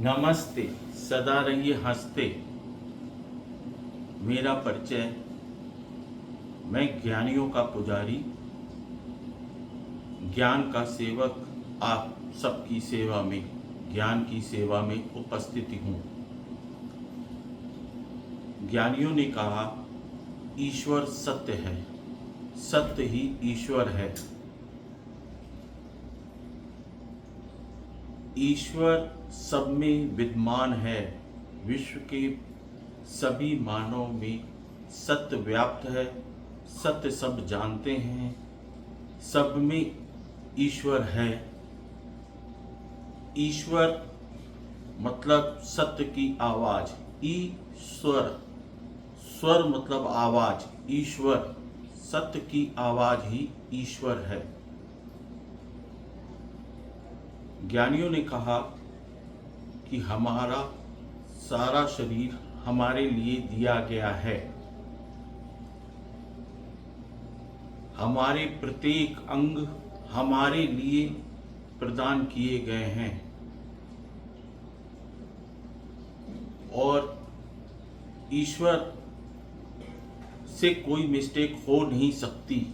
नमस्ते। सदा रहिए हंसते। मेरा परिचय, मैं ज्ञानियों का पुजारी, ज्ञान का सेवक, आप सबकी सेवा में, ज्ञान की सेवा में उपस्थित हूँ। ज्ञानियों ने कहा ईश्वर सत्य है, सत्य ही ईश्वर है। ईश्वर सब में विद्यमान है। विश्व के सभी मानव में सत्य व्याप्त है। सत्य सब जानते हैं। सब में ईश्वर है। ईश्वर मतलब सत्य की आवाज। ईश्वर, स्वर मतलब आवाज। ईश्वर, सत्य की आवाज ही ईश्वर है। ज्ञानियों ने कहा कि हमारा सारा शरीर हमारे लिए दिया गया है। हमारे प्रत्येक अंग हमारे लिए प्रदान किए गए हैं और ईश्वर से कोई मिस्टेक हो नहीं सकती।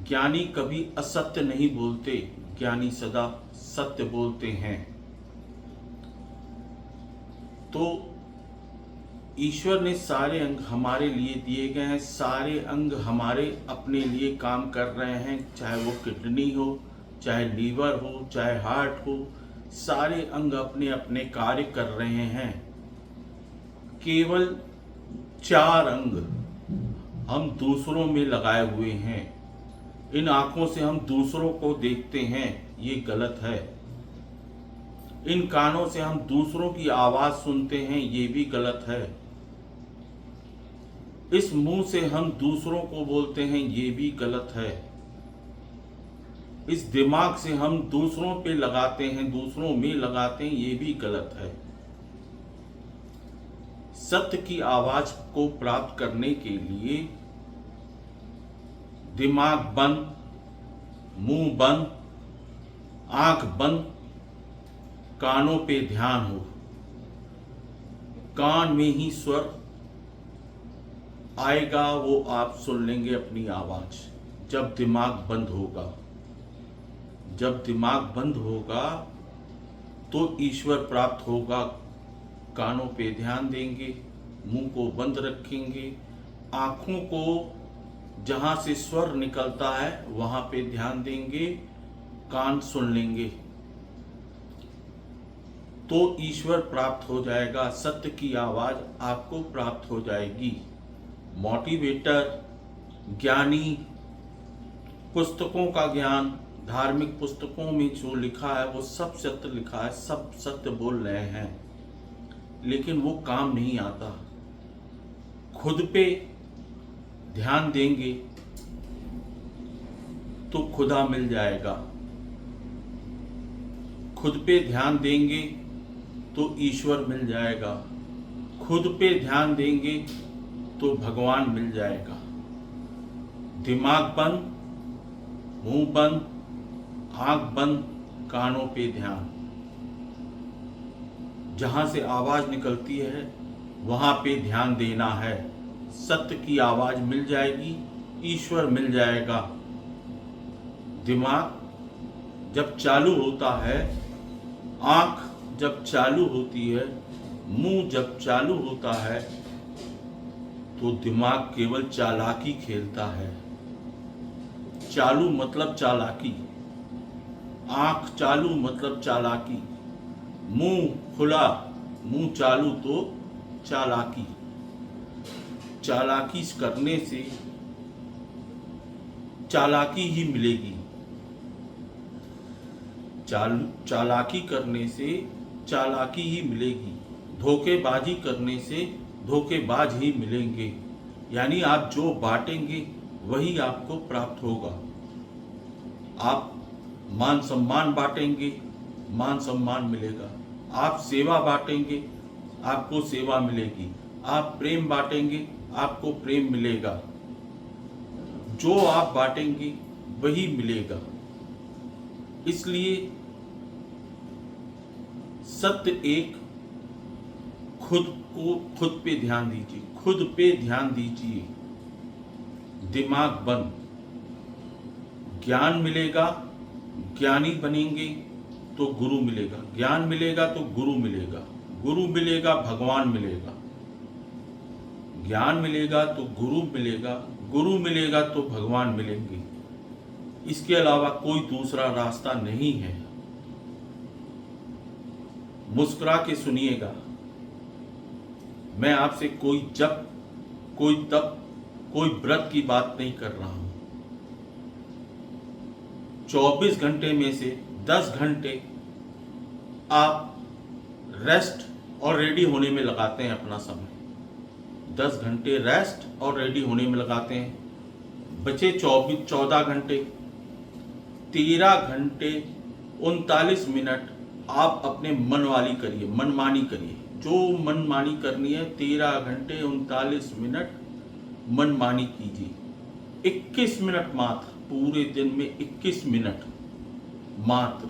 ज्ञानी कभी असत्य नहीं बोलते, ज्ञानी सदा सत्य बोलते हैं। तो ईश्वर ने सारे अंग हमारे लिए दिए गए हैं। सारे अंग हमारे अपने लिए काम कर रहे हैं, चाहे वो किडनी हो, चाहे लीवर हो, चाहे हार्ट हो। सारे अंग अपने अपने कार्य कर रहे हैं। केवल 4 अंग हम दूसरों में लगाए हुए हैं। इन आंखों से हम दूसरों को देखते हैं, ये गलत है। इन कानों से हम दूसरों की आवाज सुनते हैं, ये भी गलत है। इस मुंह से हम दूसरों को बोलते हैं, ये भी गलत है। इस दिमाग से हम दूसरों पे लगाते हैं, दूसरों में लगाते हैं, ये भी गलत है। सत्य की आवाज को प्राप्त करने के लिए दिमाग बंद, मुंह बंद, आंख बंद, कानों पे ध्यान हो। कान में ही स्वर आएगा, वो आप सुन लेंगे अपनी आवाज। जब दिमाग बंद होगा, जब दिमाग बंद होगा तो ईश्वर प्राप्त होगा। कानों पे ध्यान देंगे, मुंह को बंद रखेंगे, आंखों को जहां से स्वर निकलता है वहां पे ध्यान देंगे, कान सुन लेंगे, तो ईश्वर प्राप्त हो जाएगा। सत्य की आवाज आपको प्राप्त हो जाएगी। मोटिवेटर, ज्ञानी, पुस्तकों का ज्ञान, धार्मिक पुस्तकों में जो लिखा है वो सब सत्य लिखा है, सब सत्य बोल रहे हैं, लेकिन वो काम नहीं आता। खुद पे ध्यान देंगे तो खुदा मिल जाएगा। खुद पे ध्यान देंगे तो ईश्वर मिल जाएगा। खुद पे ध्यान देंगे तो भगवान मिल जाएगा। दिमाग बंद, मुंह बंद, आंख बंद, कानों पे ध्यान। जहां से आवाज निकलती है वहां पे ध्यान देना है। सत्य की आवाज मिल जाएगी, ईश्वर मिल जाएगा। दिमाग जब चालू होता है, आंख जब चालू होती है, मुंह जब चालू होता है, तो दिमाग केवल चालाकी खेलता है। चालू मतलब चालाकी, आंख चालू मतलब चालाकी, मुंह खुला, मुंह चालू तो चालाकी। चालाकी करने से चालाकी ही मिलेगी। चालाकी करने से चालाकी ही मिलेगी। धोखेबाजी करने से धोखेबाज ही मिलेंगे। यानी आप जो बांटेंगे वही आपको प्राप्त होगा। आप मान सम्मान बांटेंगे, मान सम्मान मिलेगा। आप सेवा बांटेंगे, आपको सेवा मिलेगी। आप प्रेम बांटेंगे, आपको प्रेम मिलेगा। जो आप बांटेंगे वही मिलेगा। इसलिए सत्य एक, खुद पे ध्यान दीजिए, खुद पे ध्यान दीजिए, दिमाग बंद। ज्ञान मिलेगा, ज्ञानी बनेंगे तो गुरु मिलेगा, ज्ञान मिलेगा तो गुरु मिलेगा, गुरु मिलेगा भगवान मिलेगा, ज्ञान मिलेगा तो गुरु मिलेगा, गुरु मिलेगा तो भगवान मिलेंगे। इसके अलावा कोई दूसरा रास्ता नहीं है। मुस्कुरा के सुनिएगा, मैं आपसे कोई जप, कोई तप, कोई व्रत की बात नहीं कर रहा हूं। 24 घंटे में से 10 घंटे आप रेस्ट और रेडी होने में लगाते हैं अपना समय। 10 घंटे रेस्ट और रेडी होने में लगाते हैं। बचे 14 घंटे, 13 घंटे 39 मिनट आप अपने मन वाली करिए, मनमानी करिए। जो मनमानी करनी है 13 घंटे 39 मिनट मनमानी कीजिए। 21 मिनट मात्र, पूरे दिन में 21 मिनट मात्र।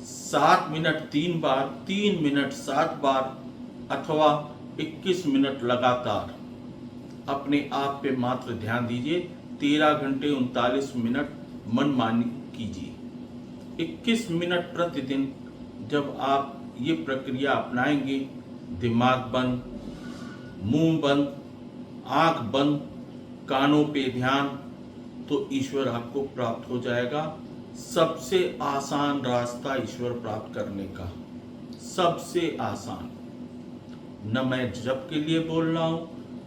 7 मिनट 3 बार, 3 मिनट 7 बार, अथवा 21 मिनट लगातार अपने आप पे मात्र ध्यान दीजिए। 13 घंटे 39 मिनट मनमानी कीजिए। 21 मिनट प्रतिदिन जब आप ये प्रक्रिया अपनाएंगे, दिमाग बंद, मुंह बंद, आंख बंद, कानों पे ध्यान, तो ईश्वर आपको प्राप्त हो जाएगा। सबसे आसान रास्ता ईश्वर प्राप्त करने का, सबसे आसान। न मैं जप के लिए बोल रहा हूं,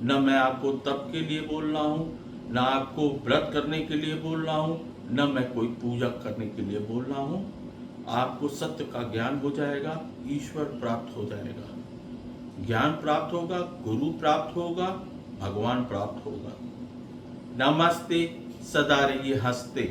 न मैं आपको तप के लिए बोल रहा हूं, न आपको व्रत करने के लिए बोल रहा हूं, न मैं कोई पूजा करने के लिए बोल रहा हूं। आपको सत्य का ज्ञान हो जाएगा, ईश्वर प्राप्त हो जाएगा, ज्ञान प्राप्त होगा, गुरु प्राप्त होगा, भगवान प्राप्त होगा। नमस्ते, सदा रहिए हंसते।